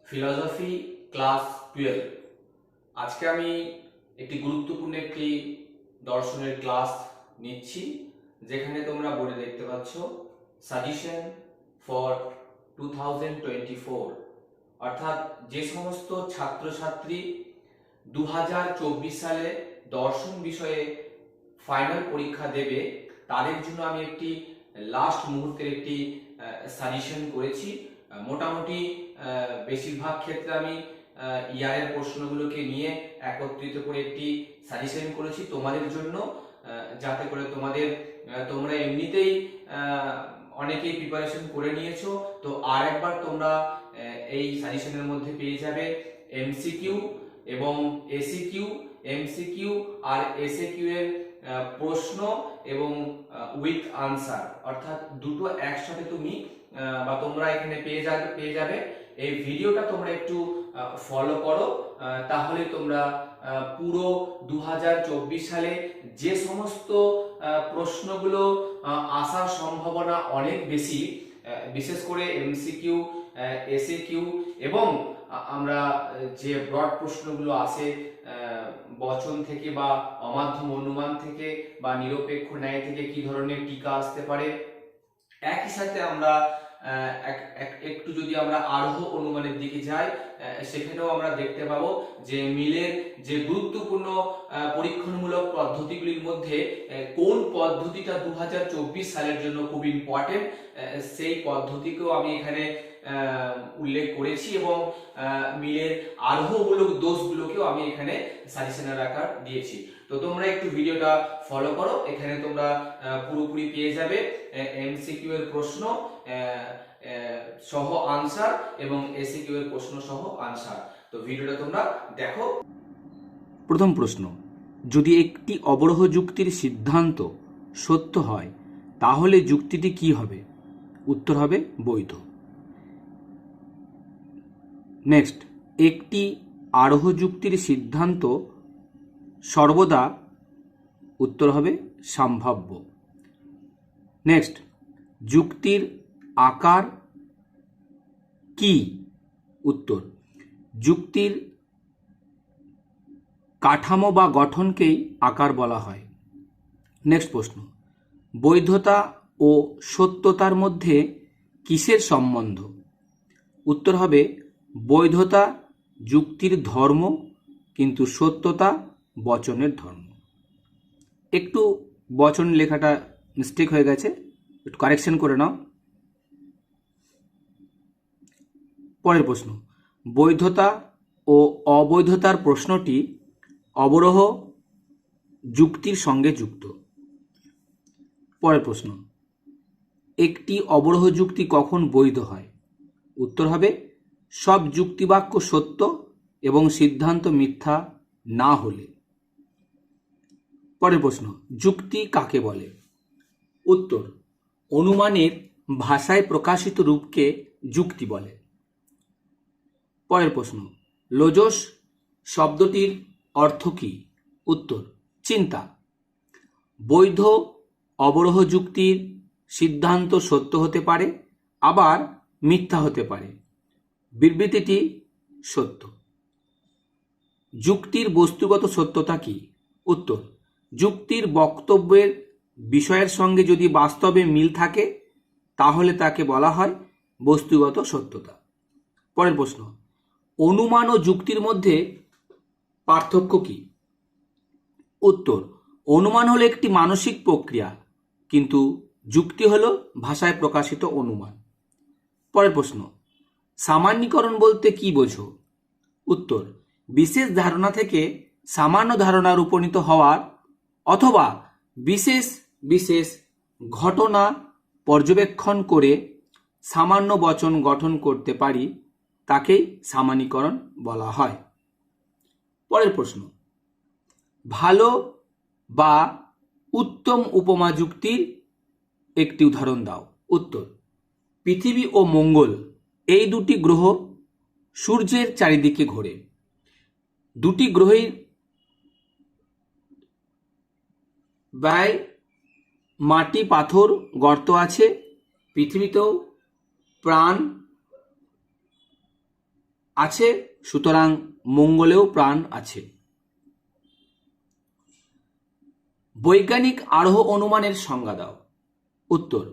Philosophy class 12। আজকে আমি একটি গুরুত্বপূর্ণ একটি দর্শনের ক্লাস নিচ্ছি, যেখানে তোমরা বোর্ডে দেখতে পাচ্ছ সাজেশন ফর 2024, অর্থাৎ যে সমস্ত ছাত্রছাত্রী 2024 সালে দর্শন বিষয়ে ফাইনাল পরীক্ষা দেবে তাদের জন্য আমি একটি লাস্ট মুহূর্তের একটি সাজেশন করেছি। মোটামুটি বেশিরভাগ ক্ষেত্রে আমি ইয়ারের প্রশ্নগুলোকে নিয়ে একত্রিত করে একটি সাজেশন করেছি তোমাদের জন্য, যাতে করে তোমরা এমনিতেই অনেকেই প্রিপারেশন করে নিয়েছো, তো আর একবার তোমরা এই সাজেশনের মধ্যে পেয়ে যাবে এমসিকিউ এবং এসিকিউ। এমসিকিউ আর এসিকিউ এর প্রশ্ন এবং উইথ আনসার, অর্থাৎ দুটো একসাথে তোমরা এখানে পেয়ে যাবে। এই ভিডিওটা তোমরা একটু ফলো করো, তাহলে তোমরা পুরো 2024 সালে যে সমস্ত প্রশ্নগুলো আসার সম্ভাবনা অনেক বেশি, বিশেষ করে এমসিকিউ, এসিকিউ এবং আমরা যে ব্রড প্রশ্নগুলো আসে বচন থেকে বা অমাধ্যম অনুমান থেকে বা নিরপেক্ষ ন্যায় থেকে কি ধরনের টিকা আসতে পারে, একই সাথে আমরা একটু যদি আমরা আরোহ অনুমানের দিকে যাই, সেখানেও আমরা দেখতে পাবো যে মিলের যে গুরুত্বপূর্ণ পরীক্ষণমূলক পদ্ধতিগুলির মধ্যে কোন পদ্ধতিটা 2024 সালের জন্য খুব ইম্পর্টেন্ট, সেই পদ্ধতিকেও আমি এখানে উল্লেখ করেছি এবং মিলের আরোহমূলক দোষগুলোকেও আমি এখানে সাজেশনের আকার দিয়েছি। তো তোমরা একটু ভিডিওটা ফলো করো, এখানে তোমরা পুরোপুরি পেয়ে যাবে এমসিকিউ এর প্রশ্ন সহ আনসার এবং এসিকিউ এর প্রশ্ন সহ আনসার। তো ভিডিওটা তোমরা দেখো। প্রথম প্রশ্ন, যদি একটি অবরোহ যুক্তির সিদ্ধান্ত সত্য হয় তাহলে যুক্তিটি কি হবে? উত্তর হবে বৈধ। নেক্সট, একটি আরোহ যুক্তির সিদ্ধান্ত সর্বদা, উত্তর হবে সম্ভাব্য। নেক্সট, যুক্তির আকার কি? উত্তর, যুক্তির কাঠামো বা গঠনকেই আকার বলা হয়। নেক্সট প্রশ্ন, বৈধতা ও সত্যতার মধ্যে কিসের সম্বন্ধ? উত্তর হবে বৈধতা যুক্তির ধর্ম, কিন্তু সত্যতা বচনের ধর্ম। একটু বচন লেখাটা মিস্টেক হয়ে গেছে, একটু কারেকশন করে নাও। পরের প্রশ্ন, বৈধতা ও অবৈধতার প্রশ্নটি অবরোহ যুক্তির সঙ্গে যুক্ত। পরের প্রশ্ন, একটি অবরোহ যুক্তি কখন বৈধ হয়? উত্তর হবে সব যুক্তিবাক্য সত্য এবং সিদ্ধান্ত মিথ্যা না হলে। পরের প্রশ্ন, যুক্তি কাকে বলে? উত্তর, অনুমানের ভাষায় প্রকাশিত রূপকে যুক্তি বলে। পরের প্রশ্ন, লোজস শব্দটির অর্থ কি? উত্তর, চিন্তা। বৈধ অবরোহ যুক্তির সিদ্ধান্ত সত্য হতে পারে, আবার মিথ্যা হতে পারে। বিবৃতিটি সত্য। যুক্তির বস্তুগত সত্যতা কি? উত্তর, যুক্তির বক্তব্যের বিষয়ের সঙ্গে যদি বাস্তবে মিল থাকে তাহলে তাকে বলা হয় বস্তুগত সত্যতা। পরের প্রশ্ন, অনুমান ও যুক্তির মধ্যে পার্থক্য কি? উত্তর, অনুমান হলো একটি মানসিক প্রক্রিয়া, কিন্তু যুক্তি হলো ভাষায় প্রকাশিত অনুমান। পরের প্রশ্ন, সামান্যীকরণ বলতে কি বোঝো? উত্তর, বিশেষ ধারণা থেকে সামান্য ধারণার উপনীত হওয়ার অথবা বিশেষ বিশেষ ঘটনা পর্যবেক্ষণ করে সামান্য বচন গঠন করতে পারি, তাকেই সামান্যীকরণ বলা হয়। পরের প্রশ্ন, ভালো বা উত্তম উপমা যুক্তির একটি উদাহরণ দাও। উত্তর, পৃথিবী ও মঙ্গল এই দুটি গ্রহ সূর্যের চারিদিকে ঘোরে। দুটি গ্রহের ব্যয় মাটি পাথর গর্ত আছে, পৃথিবীতেও প্রাণ আছে, সুতরাং মঙ্গলেও প্রাণ আছে। বৈজ্ঞানিক আরোহ অনুমানের সংজ্ঞা দাও। উত্তর,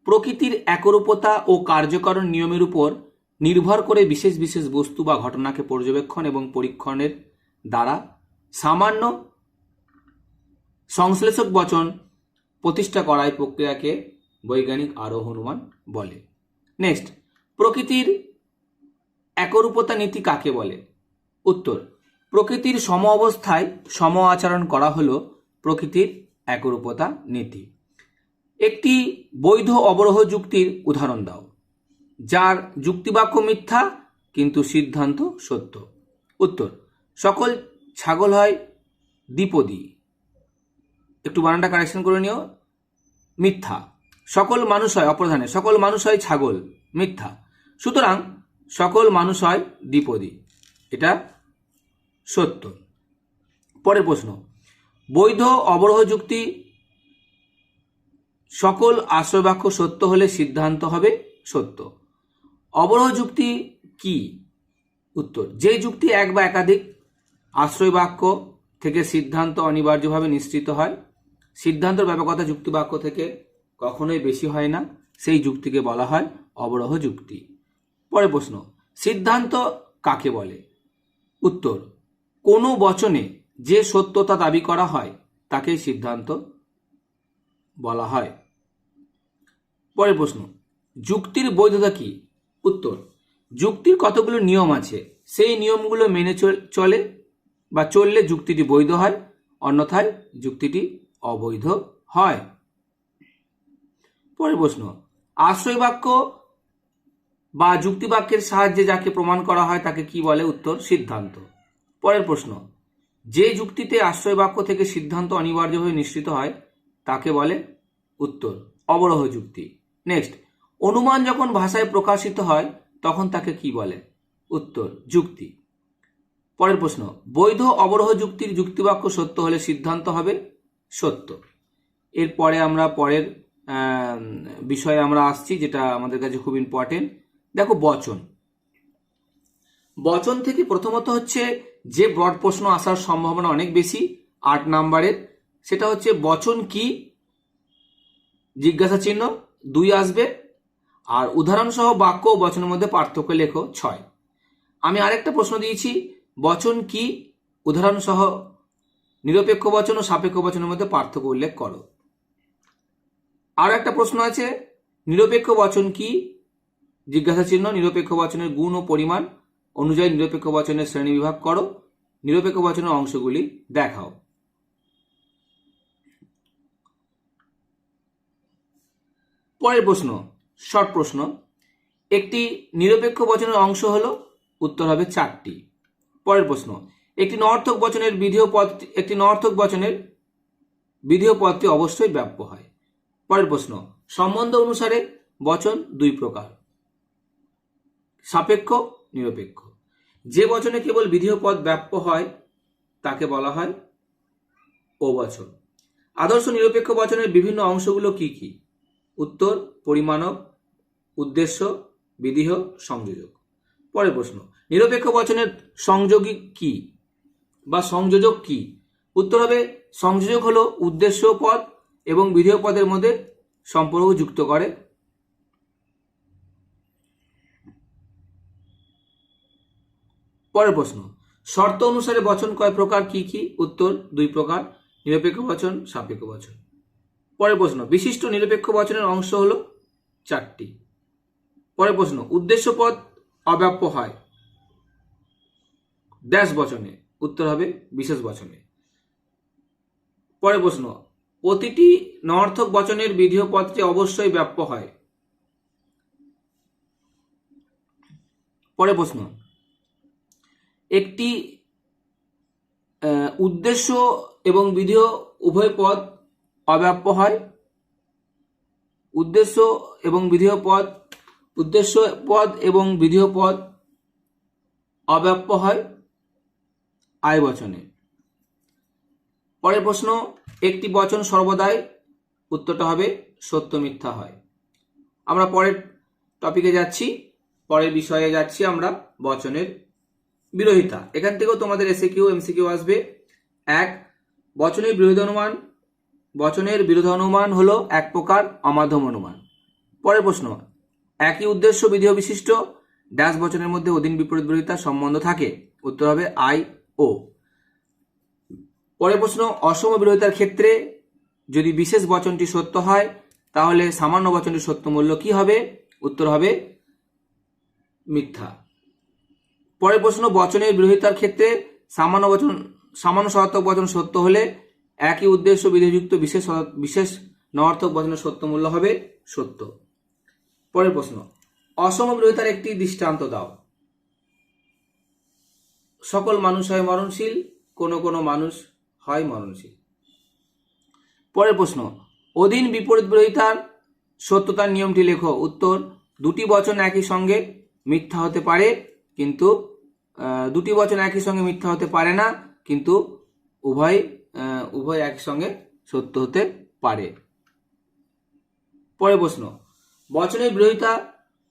প্রকৃতির একরূপতা ও কার্যকরণ নিয়মের উপর নির্ভর করে বিশেষ বিশেষ বস্তু বা ঘটনাকে পর্যবেক্ষণ এবং পরীক্ষণের দ্বারা সামান্য সংশ্লেষক বচন প্রতিষ্ঠা করা এই প্রক্রিয়াকে বৈজ্ঞানিক আরোহ অনুমান বলে। নেক্সট, প্রকৃতির একরূপতা নীতি কাকে বলে? উত্তর, প্রকৃতির সম অবস্থায় সম আচরণ করা হলো প্রকৃতির একরূপতা নীতি। একটি বৈধ অবরোহ যুক্তির উদাহরণ দাও, যার যুক্তিবাক্য মিথ্যা কিন্তু সিদ্ধান্ত সত্য। উত্তর, সকল ছাগল হয় দ্বিপদী। একটু বানানটা কারেকশন করে নিও, মিথ্যা। সকল মানুষ হয়, অপ্রধানে, সকল মানুষ হয় ছাগল, মিথ্যা। সুতরাং সকল মানুষ হয় দ্বিপদী, এটা সত্য। পরের প্রশ্ন, বৈধ অবরোহ যুক্তি সকল আশ্রয় বাক্য সত্য হলে সিদ্ধান্ত হবে সত্য। অবরোহ যুক্তি কি? উত্তর, যে যুক্তি এক বা একাধিক আশ্রয় বাক্য থেকে সিদ্ধান্ত অনিবার্যভাবে নিশ্চিত হয়। সিদ্ধান্তের ব্যাপকতা যুক্তি বাক্য থেকে কখনোই বেশি হয় না, সেই যুক্তিকে বলা হয় অবরোহ যুক্তি। পরের প্রশ্ন, সিদ্ধান্ত কাকে বলে? উত্তর, কোনো বচনে যে সত্যতা দাবি করা হয় তাকেই সিদ্ধান্ত বলা হয়। পরের প্রশ্ন, যুক্তির বৈধতা কি? উত্তর, যুক্তির কতগুলো নিয়ম আছে, সেই নিয়মগুলো মেনে চলে বা চললে যুক্তিটি বৈধ হয়, অন্যথায় যুক্তিটি অবৈধ হয়। পরের প্রশ্ন, আশ্রয় বাক্য বা যুক্তিবাক্যের সাহায্যে যাকে প্রমাণ করা হয় তাকে কি বলে? উত্তর, সিদ্ধান্ত। পরের প্রশ্ন, যে যুক্তিতে আশ্রয় বাক্য থেকে সিদ্ধান্ত অনিবার্যভাবে নিশ্চিত হয় তাকে বলে? উত্তর, অবরোহ যুক্তি। নেক্সট, অনুমান যখন ভাষায় প্রকাশিত হয় তখন তাকে কি বলে? উত্তর, যুক্তি। পরের প্রশ্ন, বৈধ অবরোহ যুক্তির যুক্তিবাক্য সত্য হলে সিদ্ধান্ত হবে সত্য। এরপরে আমরা পরের বিষয়ে আমরা আসছি, যেটা আমাদের কাছে খুব ইম্পর্টেন্ট। দেখো, বচন। বচন থেকে প্রথমত হচ্ছে যে ব্রড প্রশ্ন আসার সম্ভাবনা অনেক বেশি 8 নাম্বারের, সেটা হচ্ছে বচন কি, জিজ্ঞাসা চিহ্ন 2 আসবে, আর উদাহরণ সহ বাক্য ও বচনের মধ্যে পার্থক্য লেখো 6। আমি আরেকটা প্রশ্ন দিয়েছি, বচন কি, উদাহরণ সহ নিরপেক্ষ বচন ও সাপেক্ষ বচনের মধ্যে পার্থক্য উল্লেখ করো। আর একটা প্রশ্ন আছে, নিরপেক্ষ বচন কি, জিজ্ঞাসা চিহ্ন, নিরপেক্ষ বচনের গুণ ও পরিমাণ অনুযায়ী নিরপেক্ষ বচনের শ্রেণী বিভাগ করো, নিরপেক্ষ বচনের অংশগুলি দেখাও। পরের প্রশ্ন, শর্ট প্রশ্ন, একটি নিরপেক্ষ বচনের অংশ হলো? উত্তর হবে 4টি। পরের প্রশ্ন, একটি নঅর্থক বচনের বিধেয় পদটি অবশ্যই ব্যাপ্য হয়। পরের প্রশ্ন, সম্বন্ধ অনুসারে বচন 2 প্রকার, সাপেক্ষ, নিরপেক্ষ। যে বচনে কেবল বিধেয় পদ ব্যাপ্য হয় তাকে বলা হয় ও বচন। আদর্শ নিরপেক্ষ বচনের বিভিন্ন অংশগুলো কি কি? উত্তর, পরিমাণক, উদ্দেশ্য, বিধেয়, সংযোজক। পরের প্রশ্ন, নিরপেক্ষ বচনের সংযোগী কি বা সংযোজক কি? উত্তর হবে, সংযোজক হলো উদ্দেশ্য পদ এবং বিধেয় পদের মধ্যে সম্পর্ক যুক্ত করে। পরের প্রশ্ন, শর্ত অনুসারে বচন কয় প্রকার, কি কি? উত্তর, 2 প্রকার, নিরপেক্ষ বচন, সাপেক্ষ বচন। পরের প্রশ্ন, বিশিষ্ট নিরপেক্ষ বচনের অংশ হলো 4টি। পরের প্রশ্ন, উদ্দেশ্য পদ অব্যাপ্য হয় ড্যাশ বচনে, উত্তর হবে বিশেষ বচনে। পরের প্রশ্ন, প্রতিটি নঅর্থক বচনের বিধেয় পদটি অবশ্যই ব্যাপ্য হয়। পরের প্রশ্ন, একটি উদ্দেশ্য এবং বিধেয় উভয় পদ অব্যাপ্য হয়। উদ্দেশ্য পদ এবং বিধেয় পদ অব্যাপ্য হয় আয় বচনে। পরের প্রশ্ন, একটি বচন সর্বদাই, উত্তরটা হবে সত্য মিথ্যা হয়। আমরা পরের টপিকে যাচ্ছি, পরের বিষয়ে যাচ্ছি আমরা বচনের বিরোধিতা, এখান থেকেও তোমাদের এসএকিউ এমসিকিউ আসবে। এক, বচনের বিরোধানুমান হলো এক প্রকার অমাধ্যম অনুমান। পরের প্রশ্ন, একই উদ্দেশ্য বিধেয় বিশিষ্ট ড্যাশ বচনের মধ্যে অধীন বিপরীত বিরোধিতার সম্বন্ধ থাকে, উত্তর হবে আই ও। পরের প্রশ্ন, অসম বিরোধিতার ক্ষেত্রে যদি বিশেষ বচনটি সত্য হয় তাহলে সামান্য বচনটির সত্য মূল্য কি হবে, উত্তর হবে মিথ্যা। পরের প্রশ্ন, বচনের বিরোধিতার ক্ষেত্রে সামান্য সহার্থক বচন সত্য হলে একই উদ্দেশ্য বিধেয়যুক্ত বিশেষ নয়ার্থক বচনের সত্য মূল্য হবে সত্য। পরের প্রশ্ন, অসম বিরোধিতার একটি দৃষ্টান্ত দাও। সকল মানুষ হয় মরণশীল, কোনো কোনো মানুষ হয় মরণশীল। পরের প্রশ্ন, অধীন বিপরীত বিরোধিতার সত্যতার নিয়মটি লেখো, উত্তর দুটি বচন একই সঙ্গে মিথ্যা হতে পারে, কিন্তু দুটি বচন একই সঙ্গে মিথ্যা হতে পারে না, কিন্তু উভয় একই সঙ্গে সত্য হতে পারে। পরের প্রশ্ন, বচনের বিরোধিতা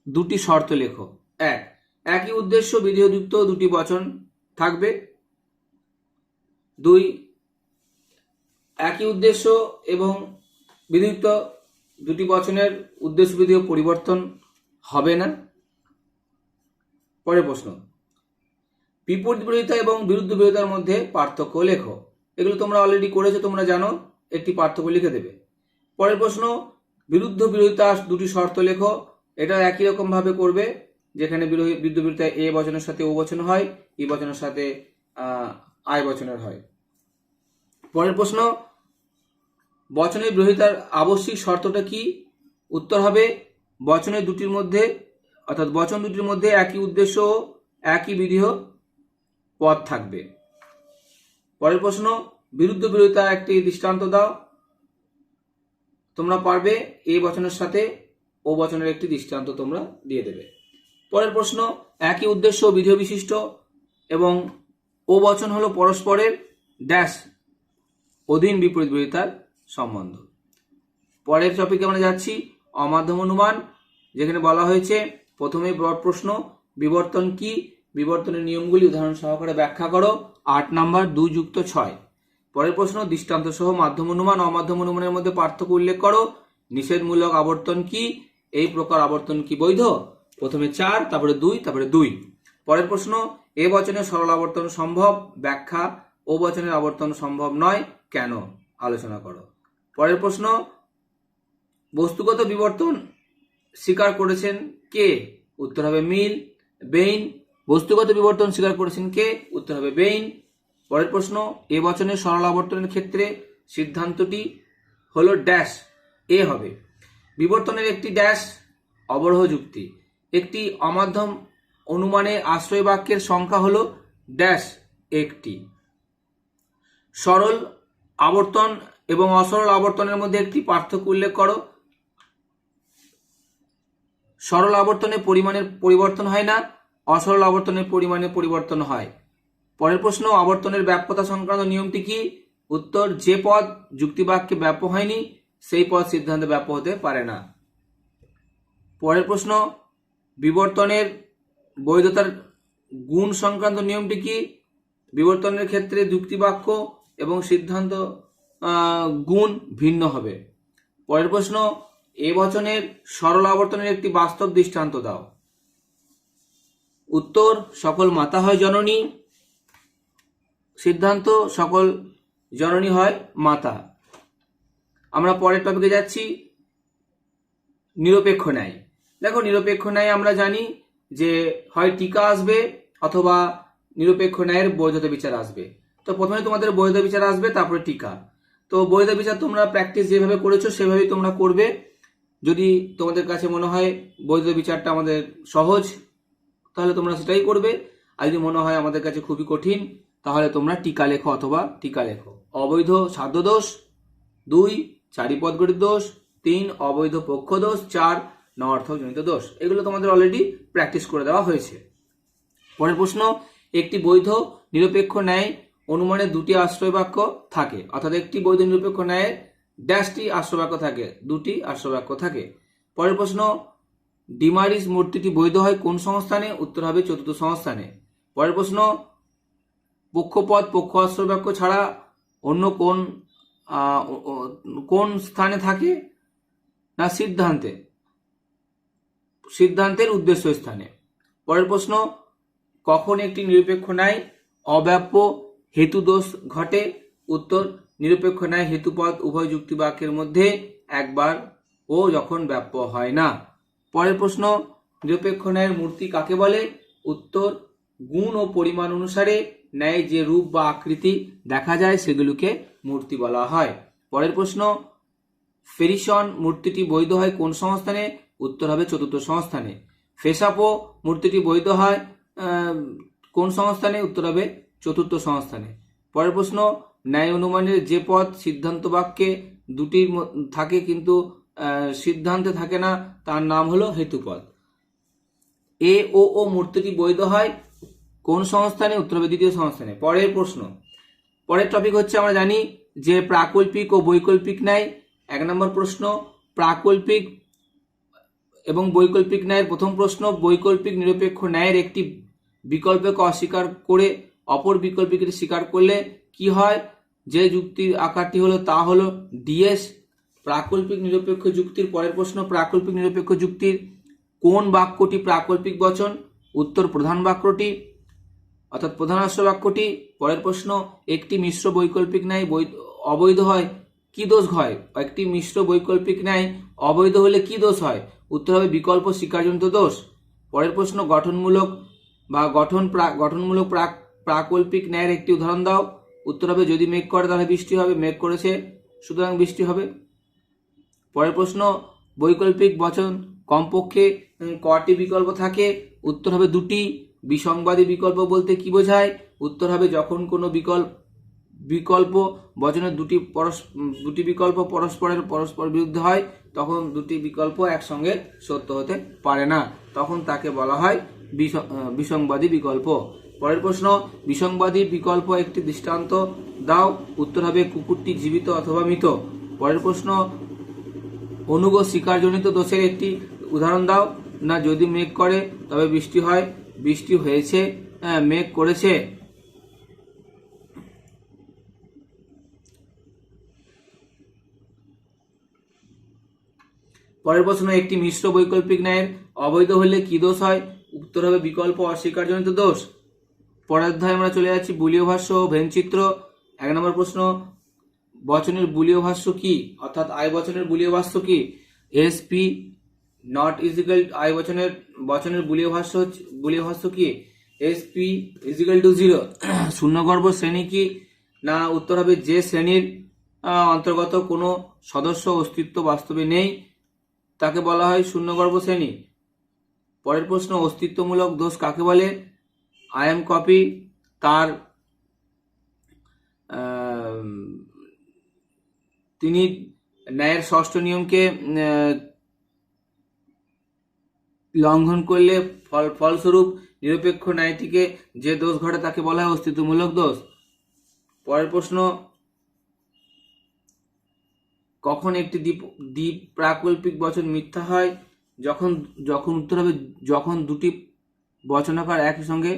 দুটি শর্ত লেখো। এক, একই উদ্দেশ্য বিধেয়যুক্ত দুটি বচন থাকবে। দুই, একই উদ্দেশ্য এবং বিধেয়যুক্ত দুটি বচনের উদ্দেশ্য বিধেয় পরিবর্তন হবে না। পরের প্রশ্ন, বিপরীত বিরোধিতা এবং বিরুদ্ধ বিরোধিতার মধ্যে পার্থক্য লেখো। এগুলো তোমরা অলরেডি করেছো, তোমরা জানো, একটি পার্থক্য লিখে দেবে। পরের প্রশ্ন, বিরুদ্ধ বিরোধিতার দুটি শর্ত লেখো। এটা একই রকম ভাবে করবে, যেখানে বিরুদ্ধ বিরোধিতা এ বচনের সাথে ও বচন হয়, ই বচনের সাথে আই বচনের হয়। পরের প্রশ্ন, বচনের বিরোধিতার আবশ্যিক শর্তটা কি, উত্তর হবে বচনের দুটির মধ্যে অর্থাৎ বচন দুটির মধ্যে একই উদ্দেশ্য ও একই বিধেয় পদ থাকবে। পরের প্রশ্ন, বিরুদ্ধ বিরোধিতা একটি দৃষ্টান্ত দাও। তোমরা পারবে, এ বচনের সাথে ও বচনের একটি দৃষ্টান্ত তোমরা দিয়ে দেবে। পরের প্রশ্ন, একই উদ্দেশ্য বিধেয় বিশিষ্ট এবং ও বচন হলো পরস্পরের ড্যাশ অধীন বিপরীত বিরোধিতার সম্বন্ধ। পরের টপিকে আমরা যাচ্ছি, অমাধ্যম অনুমান, যেখানে বলা হয়েছে প্রথমে ব্রড প্রশ্ন, বিবর্তন কি, বিবর্তনের নিয়মগুলি উদাহরণ সহকারে ব্যাখ্যা করো। 8 নাম্বার 2 যুক্ত 6। পরের প্রশ্ন, দৃষ্টান্ত সহ মাধ্যম অনুমান, অমাধ্যম অনুমানের মধ্যে পার্থক্য উল্লেখ করো। নিষেধমূলক আবর্তন কি, এই প্রকার আবর্তন কি বৈধ, প্রথমে 4, তারপরে 2, তারপরে 2। পরের প্রশ্ন, এ বচনের সরল আবর্তন সম্ভব, ব্যাখ্যা, ও বচনের আবর্তন সম্ভব নয়, কেন, আলোচনা করো। পরের প্রশ্ন, বস্তুগত বিবর্তন স্বীকার করেছেন কে, উত্তর হবে মিল বেইন। বস্তুগত বিবর্তন স্বীকার করেছেন কে, উত্তর হবে বেইন। পরের প্রশ্ন, এ বচনের সরল আবর্তনের ক্ষেত্রে সিদ্ধান্তটি হলো ড্যাশ, এ হবে। বিবর্তনের একটি ড্যাশ অবরোহ যুক্তি। একটি অমাধ্যম অনুমানে আশ্রয় বাক্যের সংখ্যা হলো ড্যাশ একটি। সরল আবর্তন এবং অসরল আবর্তনের মধ্যে একটি পার্থক্য উল্লেখ করো। সরল আবর্তনের পরিমাণের পরিবর্তন হয় না, অসরল আবর্তনের পরিমাণে পরিবর্তন হয়। পরের প্রশ্ন, আবর্তনের ব্যাপ্যতা সংক্রান্ত নিয়মটি কি, উত্তর যে পদ যুক্তিবাক্যে ব্যাপ্য হয়নি সেই পদ সিদ্ধান্তে ব্যাপ্য হতে পারে না। পরের প্রশ্ন, বিবর্তনের বৈধতার গুণ সংক্রান্ত নিয়মটি কি, বিবর্তনের ক্ষেত্রে যুক্তিবাক্য এবং সিদ্ধান্ত গুণ ভিন্ন হবে। পরের প্রশ্ন, এ বচনের সরল আবর্তনের একটি বাস্তব দৃষ্টান্ত দাও। উত্তর সকল মাতা হয় জননী, সিদ্ধান্ত সকল জননী হয় মাতা। আমরা পরের টপিকে যাচ্ছি, নিরপেক্ষ ন্যায়। দেখো, নিরপেক্ষ ন্যায় আমরা জানি যে হয় টিকা আসবে অথবা নিরপেক্ষ ন্যায়ের বৈধতা বিচার আসবে। তো প্রথমে তোমাদের বৈধতা বিচার আসবে, তারপরে টিকা। তো বৈধতা বিচার তোমরা প্র্যাকটিস যেভাবে করেছো সেভাবেই তোমরা করবে। যদি তোমাদের কাছে মনে হয় বৈধতা বিচারটা আমাদের সহজ, তাহলে তোমরা সেটাই করবে। আর যদি মনে হয় আমাদের কাছে খুবই কঠিন, তাহলে তোমরা টিকা লেখো অথবা টিকা লেখো। অবৈধ সাধ্য দোষ 2, চারিপদ গঠিত দোষ 3, অবৈধ পক্ষ দোষ 4, নয়ার্থক জনিত দোষ। এগুলো তোমাদের অলরেডি প্র্যাকটিস করে দেওয়া হয়েছে। পরের প্রশ্ন, একটি বৈধ নিরপেক্ষ ন্যায় অনুমানে দুটি আশ্রয় বাক্য থাকে, অর্থাৎ একটি বৈধ নিরপেক্ষ ন্যায়ের ড্যাশটি আশ্রয় বাক্য থাকে, দুটি আশ্রয় বাক্য থাকে। পরের প্রশ্ন, ডিমারিস মূর্তিটি বৈধ হয় কোন সংস্থানে, উত্তর হবে চতুর্থ সংস্থানে। পরের প্রশ্ন, পক্ষপদ পক্ষ আশ্রয় বাক্য ছাড়া অন্য কোন স্থানে থাকে? না সিদ্ধান্তের উদ্দেশ্য স্থানে। পরের প্রশ্ন, কখন একটি নিরপেক্ষ ন্যায় অব্যাপ্য হেতু দোষ ঘটে? উত্তর, নিরপেক্ষ ন্যায় হেতুপদ উভয় যুক্তি বাক্যের মধ্যে একবার ও যখন ব্যাপ্য হয় না। পরের প্রশ্ন, নিরপেক্ষ ন্যায়ের মূর্তি কাকে বলে? উত্তর, গুণ ও পরিমাণ অনুসারে ন্যায় যে রূপ বা আকৃতি দেখা যায় সেগুলিকে মূর্তি বলা হয়। পরের প্রশ্ন, ফেরিসন মূর্তিটি বৈধ হয় কোন সংস্থানে? উত্তর হবে চতুর্থ সংস্থানে। ফেসাপো মূর্তিটি বৈধ হয় কোন সংস্থানে? উত্তর হবে চতুর্থ সংস্থানে। পরের প্রশ্ন, ন্যায় অনুমানের যে পদ সিদ্ধান্ত বাক্যে দুটির থাকে কিন্তু সিদ্ধান্তে থাকে না তার নাম হলো হেতুপদ। এ ও মূর্তিটি বৈধ হয় কোন সংস্থানে? উত্তর হবে দ্বিতীয় সংস্থানে। পরের প্রশ্ন, পরের টপিক হচ্ছে আমরা জানি যে প্রাকল্পিক ও বৈকল্পিক ন্যায়। 1 নম্বর প্রশ্ন, প্রাকল্পিক এবং বৈকল্পিক ন্যায়ের প্রথম প্রশ্ন, বৈকল্পিক নিরপেক্ষ ন্যায়ের একটি বিকল্পকে অস্বীকার করে অপর বিকল্পকে স্বীকার করলে কি হয়? যে যুক্তির আকারটি হলো তা হলো ডিএস। প্রাকল্পিক নিরপেক্ষ যুক্তির পরের প্রশ্ন, প্রাকল্পিক নিরপেক্ষ যুক্তির কোন বাক্যটি প্রাকল্পিক বচন? উত্তর, প্রধান বাক্যটি অর্থাৎ প্রধানাশ্র বাক্যটি। পরের প্রশ্ন, একটি মিশ্র বৈকল্পিক ন্যায় অবৈধ হয় কি দোষ হয়? একটি মিশ্র বৈকল্পিক ন্যায় অবৈধ হলে কি দোষ হয়? উত্তর হবে বিকল্প স্বীকারজনিত দোষ। পরের প্রশ্ন, গঠনমূলক প্রাকল্পিক ন্যায়ের একটি উদাহরণ দাও। উত্তর হবে যদি মেঘ করে তাহলে বৃষ্টি হবে, মেঘ করেছে সুতরাং বৃষ্টি হবে। পরের প্রশ্ন, বৈকল্পিক বচন কমপক্ষে কটি বিকল্প থাকে? উত্তর হবে দুটি। বিসংবাদী বিকল্প বলতে কি বোঝায়? উত্তর হবে যখন কোনো বিকল্প বচনের দুটি বিকল্প পরস্পর বিরুদ্ধে হয় তখন দুটি বিকল্প একসঙ্গে সত্য হতে পারে না, তখন তাকে বলা হয় বিসংবাদী বিকল্প। পরের প্রশ্ন, বিসংবাদী বিকল্প একটি দৃষ্টান্ত দাও। উত্তর হবে কুকুরটি জীবিত অথবা মৃত। পরের প্রশ্ন, অনুগ স্বীকারজনিত দোষের একটি উদাহরণ দাও। না যদি মেঘ করে তবে বৃষ্টি হয়, বৃষ্টি হয়েছে, মেঘ করেছে। পরের প্রশ্ন, একটি মিশ্র বৈকল্পিক ন্যায়ের অবৈধ হলে কি দোষ হয়? উত্তর হবে বিকল্প অস্বীকারজনিত দোষ। পরের অধ্যায়ে আমরা চলে যাচ্ছি বুলীয় ভাষ্য ও ভেনচিত্র। 1 নম্বর প্রশ্ন, বচনের বুলীয় ভাষ্য কি? অর্থাৎ আই বচনের বুলীয় ভাষ্য কি? এসপি নট ইজিক্যাল আই বচনের বুলীয় ভাষ্য কি? SP is equal two 0। শূন্যগর্ভ শ্রেণী কি? না উত্তর হবে যে শ্রেণীর অন্তর্গত কোনো সদস্য অস্তিত্ব বাস্তবে নেই তাকে বলা হয় শূন্যগর্ভ শ্রেণী। পরের প্রশ্ন, অস্তিত্বমূলক দোষ কাকে বলে? আই এম কপি তার তিনি ন্যায়ের ষষ্ঠ নিয়মকে লঙ্ঘন করলে ফলস্বরূপ নিরপেক্ষ ন্যায়টিকে যে দোষ ঘটে তাকে বলা হয় অস্তিত্বমূলক দোষ। পরের প্রশ্ন, কখন একটি দ্বীপ প্রাকল্পিক বচন মিথ্যা হয়? যখন উত্তর হবে যখন দুটি বচনাকার একই সঙ্গে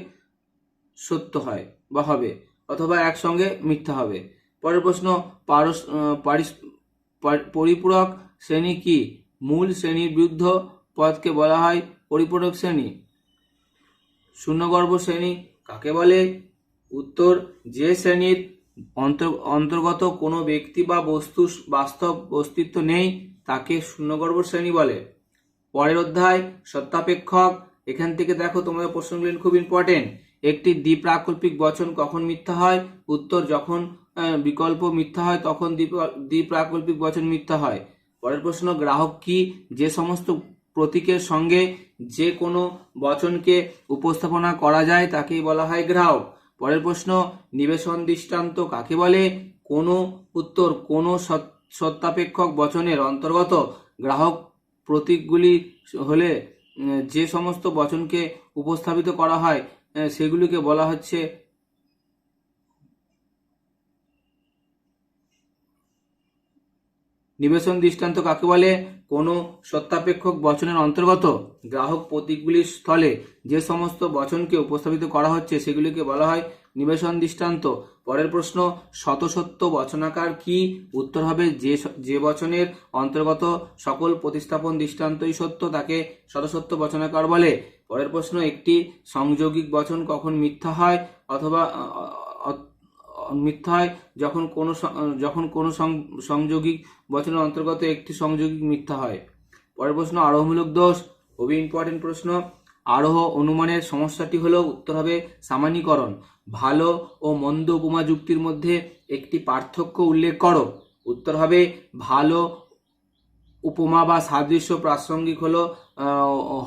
সত্য হয় বা হবে অথবা একসঙ্গে মিথ্যা হবে। পরের প্রশ্ন, পরিপূরক শ্রেণী কি? মূল শ্রেণীর বিরুদ্ধ পদকে বলা হয় পরিপূরক শ্রেণী। শূন্যগর্ভ শ্রেণী কাকে বলে? উত্তর, যে শ্রেণীর অন্তর্গত কোনো ব্যক্তি বা বস্তু বাস্তব অস্তিত্ব নেই তাকে শূন্যগর্ভ শ্রেণী বলে। পরের অধ্যায় সত্যাপেক্ষক। এখান থেকে দেখো তোমাদের প্রশ্নগুলি খুব ইম্পর্টেন্ট। একটি দ্বিপ্রাকল্পিক বচন কখন মিথ্যা হয়? উত্তর, যখন বিকল্প মিথ্যা হয় তখন দ্বিপ্রাকল্পিক বচন মিথ্যা হয়। পরের প্রশ্ন, গ্রাহক কি? যে সমস্ত প্রতীকের সঙ্গে যে কোনো বচনকে উপস্থাপনা করা যায় তাকেই বলা হয় গ্রাহক। পরের প্রশ্ন, নিবেশন দৃষ্টান্ত কাকে বলে? উত্তর, কোনো সত্যাপেক্ষক বচনের অন্তর্গত গ্রাহক প্রতীকগুলি হলে যে সমস্ত বচনকে উপস্থাপিত করা হয় সেগুলিকে বলা হচ্ছে নিবেশন দৃষ্টান্ত কাকে বলে? কোনো সত্যাপেক্ষক বচনের অন্তর্গত গ্রাহক প্রতীকগুলির স্থলে যে সমস্ত বচনকে উপস্থাপিত করা হচ্ছে সেগুলিকে বলা হয় নিবেশন দৃষ্টান্ত। পরের প্রশ্ন, শতসত্য বচনাকার কি? উত্তর হবে যে বচনের অন্তর্গত সকল প্রতিস্থাপন দৃষ্টান্তই সত্য তাকে শতসত্য বচনাকার বলে। পরের প্রশ্ন, একটি সংযোগিক বচন কখন মিথ্যা হয় অথবা মিথ্যা হয়? যখন কোনো সংযোগিক বচনের অন্তর্গত একটি সংযোগিক মিথ্যা হয়। পরের প্রশ্ন, আরোহমূলক দোষ, খুবই ইম্পর্টেন্ট প্রশ্ন। আরোহ অনুমানের সমস্যাটি হলো, উত্তর হবে সামান্যীকরণ। ভালো ও মন্দ উপমা যুক্তির মধ্যে একটি পার্থক্য উল্লেখ করো। উত্তর হবে ভালো উপমা বা সাদৃশ্য প্রাসঙ্গিক হলো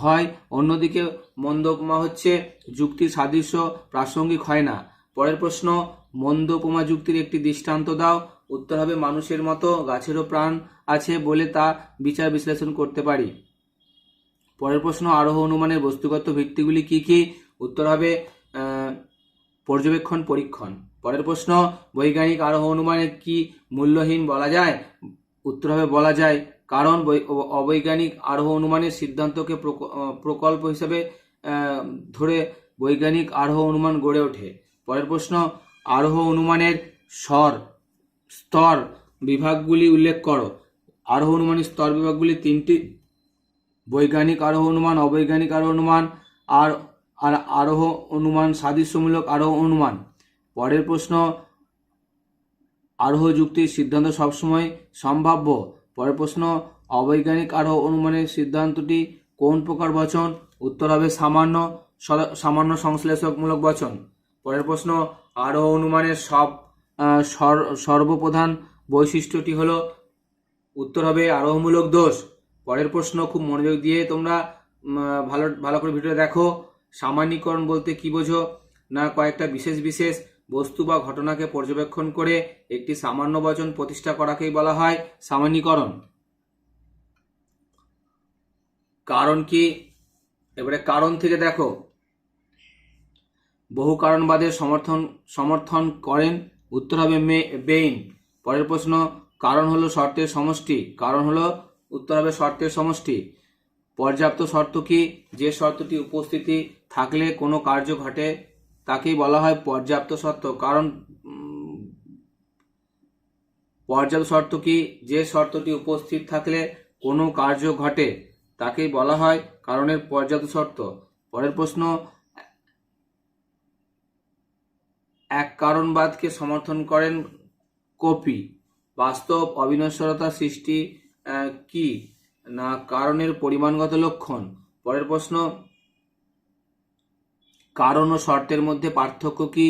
হয়, অন্যদিকে মন্দ উপমা হচ্ছে যুক্তির সাদৃশ্য প্রাসঙ্গিক হয় না। পরের প্রশ্ন, মন্দ উপমা যুক্তির একটি দৃষ্টান্ত দাও। উত্তর হবে মানুষের মতো গাছেরও প্রাণ আছে বলে তা বিচার বিশ্লেষণ করতে পারি। পরের প্রশ্ন, আরোহ অনুমানের বস্তুগত ভিত্তিগুলি কি কি? উত্তর হবে পর্যবেক্ষণ পরীক্ষণ। পরের প্রশ্ন, বৈজ্ঞানিক আরোহ অনুমানে কি মূল্যহীন বলা যায়? উত্তর হবে বলা যায়, কারণ অবৈজ্ঞানিক আরোহ অনুমানের সিদ্ধান্তকে প্রকল্প হিসেবে ধরে বৈজ্ঞানিক আরোহ অনুমান গড়ে ওঠে। পরের প্রশ্ন, আরোহ অনুমানের স্তর বিভাগগুলি উল্লেখ করো। আরোহ অনুমানের স্তর বিভাগগুলি তিনটি: বৈজ্ঞানিক আরোহ অনুমান, অবৈজ্ঞানিক আরোহ অনুমান আর আরোহ অনুমান, সাদৃশ্যমূলক আরোহ অনুমান। পরের প্রশ্ন, আরোহ যুক্তির সিদ্ধান্ত সবসময় সম্ভাব্য। পরের প্রশ্ন, অবৈজ্ঞানিক আরোহ অনুমানের সিদ্ধান্তটি কোন প্রকার বচন? উত্তর হবে সামান্য সংশ্লেষকমূলক বচন। পরের প্রশ্ন, আরোহ অনুমানের সর্বপ্রধান বৈশিষ্ট্যটি হলো? উত্তর হবে আরোহমূলক দোষ। পরের প্রশ্ন, খুব মনোযোগ দিয়ে তোমরা ভালো করে ভিডিও দেখো। সামান্যীকরণ বলতে কি বোঝো? না, কয়েকটা বিশেষ বস্তু বা ঘটনাকে পর্যবেক্ষণ করে একটি সামান্য বচন প্রতিষ্ঠা করাকেই বলা হয় সামান্যীকরণ। কারণ কি? এবারে কারণ থেকে দেখো। বহু কারণবাদের সমর্থন করেন। উত্তর হবে বেইন। পরের প্রশ্ন, কারণ হলো শর্তের সমষ্টি। উত্তর হবে শর্তের সমষ্টি। পর্যাপ্ত শর্ত কি? যে শর্তটি উপস্থিতি থাকলে কোনো কার্য ঘটে তাকেই বলা হয় পর্যাপ্ত শর্ত। পর্যাপ্ত শর্ত কি? যে শর্তটি উপস্থিত থাকলে কোনো কার্য ঘটে তাকেই বলা হয় কারণের পর্যাপ্ত শর্ত। পরের প্রশ্ন, এক কারণবাদকে সমর্থন করেন কপি। বাস্তব অবিনশ্বরতা সৃষ্টি কি? না, কারণের পরিমাণগত লক্ষণ। পরের প্রশ্ন, কারণ ও শর্তের মধ্যে পার্থক্য কি?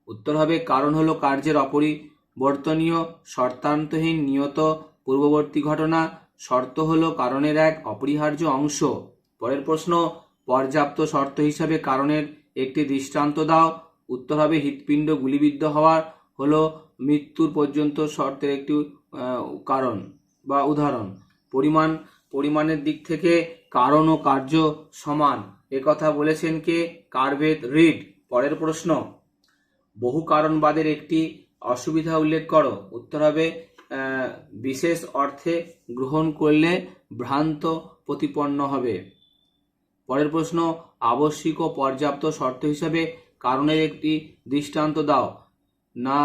উত্তর হবে কারণ হলো কার্যের অপরিবর্তনীয় শর্তান্তহীন নিয়ত পূর্ববর্তী ঘটনা। শর্ত হলো কারণের এক অপরিহার্য অংশ। পরের প্রশ্ন, পর্যাপ্ত শর্ত হিসাবে কারণের একটি দৃষ্টান্ত দাও। উত্তর হবে হৃৎপিণ্ড গুলিবিদ্ধ হওয়ার হলো মৃত্যুর পর্যন্ত শর্তের একটি কারণ বা উদাহরণ। পরিমাণের দিক থেকে কারণ ও কার্য সমান একথা বলেছেন কে? কারভেদ রিড। পরের প্রশ্ন, বহু কারণবাদের একটি অসুবিধা উল্লেখ করো। উত্তর হবে বিশেষ অর্থে গ্রহণ করলে ভ্রান্ত প্রতিপন্ন হবে। পরের প্রশ্ন, আবশ্যিক ও পর্যাপ্ত শর্ত হিসাবে কারণের একটি দৃষ্টান্ত দাও। না,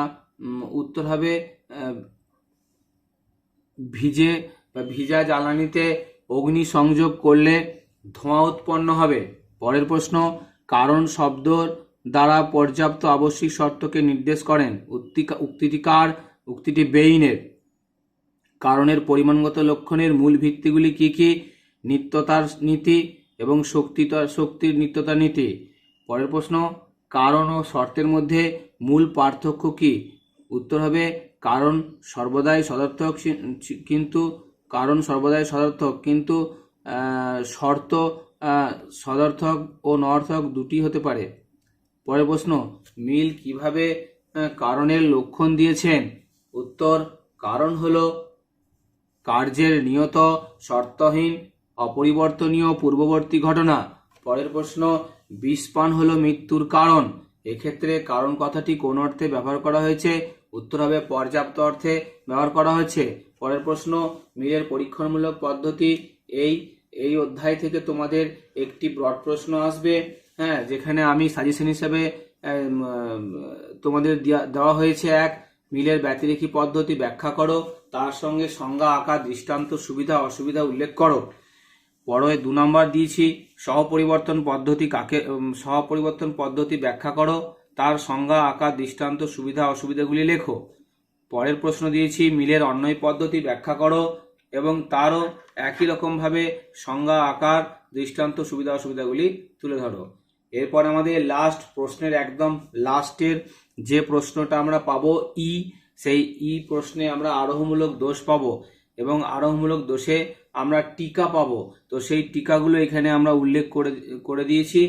উত্তর হবে ভিজা জ্বালানিতে অগ্নি সংযোগ করলে ধোঁয়া উৎপন্ন হবে। পরের প্রশ্ন, কারণ শব্দ দ্বারা পর্যাপ্ত আবশ্যিক শর্তকে নির্দেশ করেন। উক্তিটি বেইনের। কারণের পরিমাণগত লক্ষণের মূল ভিত্তিগুলি কি কি? নিত্যতার নীতি এবং শক্তির নিত্যতার নীতি। পরের প্রশ্ন, কারণ ও শর্তের মধ্যে মূল পার্থক্য কি? উত্তর হবে কারণ সর্বদাই সদর্থক কিন্তু শর্ত সদর্থক ও নঅর্থক দুটি হতে পারে। পরের প্রশ্ন, মিল কিভাবে কারণের লক্ষণ দিয়েছেন? উত্তর, কারণ হলো কার্যের নিয়ত শর্তহীন অপরিবর্তনীয় পূর্ববর্তী ঘটনা। পরের প্রশ্ন, বিষপান হলো মৃত্যুর কারণ। এক্ষেত্রে কারণ কথাটি কোন অর্থে ব্যবহার করা হয়েছে? উত্তর হবে পর্যাপ্ত অর্থে ব্যবহার করা হয়েছে। পরের প্রশ্ন, মিলের পরীক্ষণমূলক পদ্ধতি। এই এই অধ্যায় থেকে তোমাদের একটি ব্রড প্রশ্ন আসবে, হ্যাঁ, যেখানে আমি সাজেশন হিসেবে তোমাদের দেওয়া হয়েছে এক, মিলের ব্যতিরেখী পদ্ধতি ব্যাখ্যা করো, তার সঙ্গে সংজ্ঞা, আকার, দৃষ্টান্ত, সুবিধা অসুবিধা উল্লেখ করো। পরে 2 নম্বর দিয়েছি, সহপরিবর্তন পদ্ধতি ব্যাখ্যা করো, তার সংজ্ঞা, আকার, দৃষ্টান্ত, সুবিধা অসুবিধাগুলি লেখো। পরের প্রশ্ন দিয়েছি, মিলের অন্বয় পদ্ধতি ব্যাখ্যা করো এবং তারও একই রকমভাবে সংজ্ঞা, আকার, দৃষ্টান্ত, সুবিধা অসুবিধাগুলি তুলে ধরো। এরপর আমাদের লাস্ট প্রশ্নের একদম লাস্টের যে প্রশ্নটা আমরা পাবো সেই প্রশ্নে আমরা আরোহমূলক দোষ পাবো এবং আরোহমূলক দোষে আমরা টিকা পাবো। তো সেই টিকাগুলো এখানে আমরা উল্লেখ করে দিয়েছি,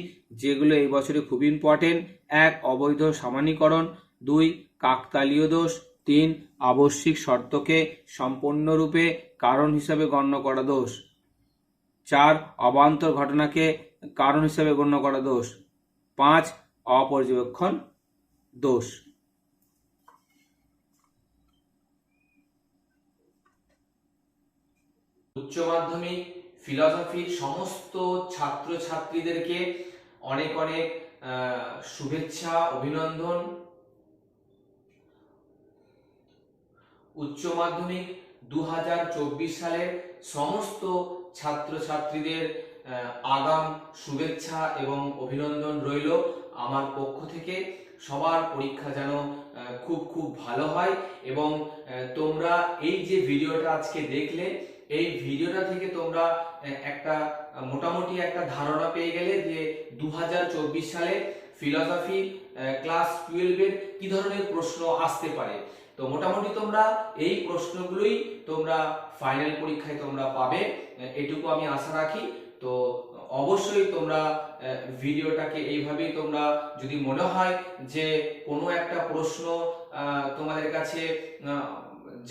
যেগুলো এই বছরে খুব ইম্পর্টেন্ট। 1, অবৈধ সামান্যীকরণ। 2, কাকতালীয় দোষ। 3, আবশ্যিক শর্তকে সম্পূর্ণরূপে কারণ হিসাবে গণ্য করা দোষ। 4, অবান্তর ঘটনাকে কারণ হিসাবে গণ্য করা দোষ। 5, অপর্যবেক্ষণ দোষ। উচ্চ মাধ্যমিক ফিলসফির সমস্ত ছাত্রছাত্রীদেরকে অনেক অনেক শুভেচ্ছা, অভিনন্দন। উচ্চ মাধ্যমিক 2024 সালের সমস্ত ছাত্রছাত্রীদের আগাম শুভেচ্ছা এবং অভিনন্দন রইল আমার পক্ষ থেকে। সবার পরীক্ষা যেন খুব খুব ভালো হয় এবং তোমরা এই যে ভিডিওটা আজকে দেখলে, এই ভিডিওটা থেকে তোমরা একটা মোটামুটি একটা ধারণা পেয়ে গেলে যে 2024 সালে ফিলসফি ক্লাস 12 এর কি ধরনের প্রশ্ন আসতে পারে। তো মোটামুটি তোমরা এই প্রশ্নগুলোই তোমরা ফাইনাল পরীক্ষায় তোমরা পাবে, এটুকু আমি আশা রাখি। তো অবশ্যই তোমরা ভিডিওটাকে এইভাবেই তোমরা, যদি মনে হয় যে কোনো একটা প্রশ্ন তোমাদের কাছে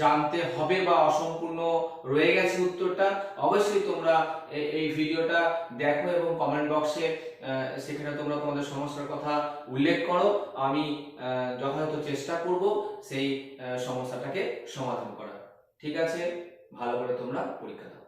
জানতে হবে বা অসম্পূর্ণ রয়ে গেছে উত্তরটা, অবশ্যই তোমরা এই ভিডিওটা দেখো এবং কমেন্ট বক্সে সেখানে তোমরা তোমাদের সমস্যার কথা উল্লেখ করো। আমি যথাযথ চেষ্টা করব সেই সমস্যাটাকে সমাধান করার। ঠিক আছে, ভালো করে তোমরা পরীক্ষা দাও।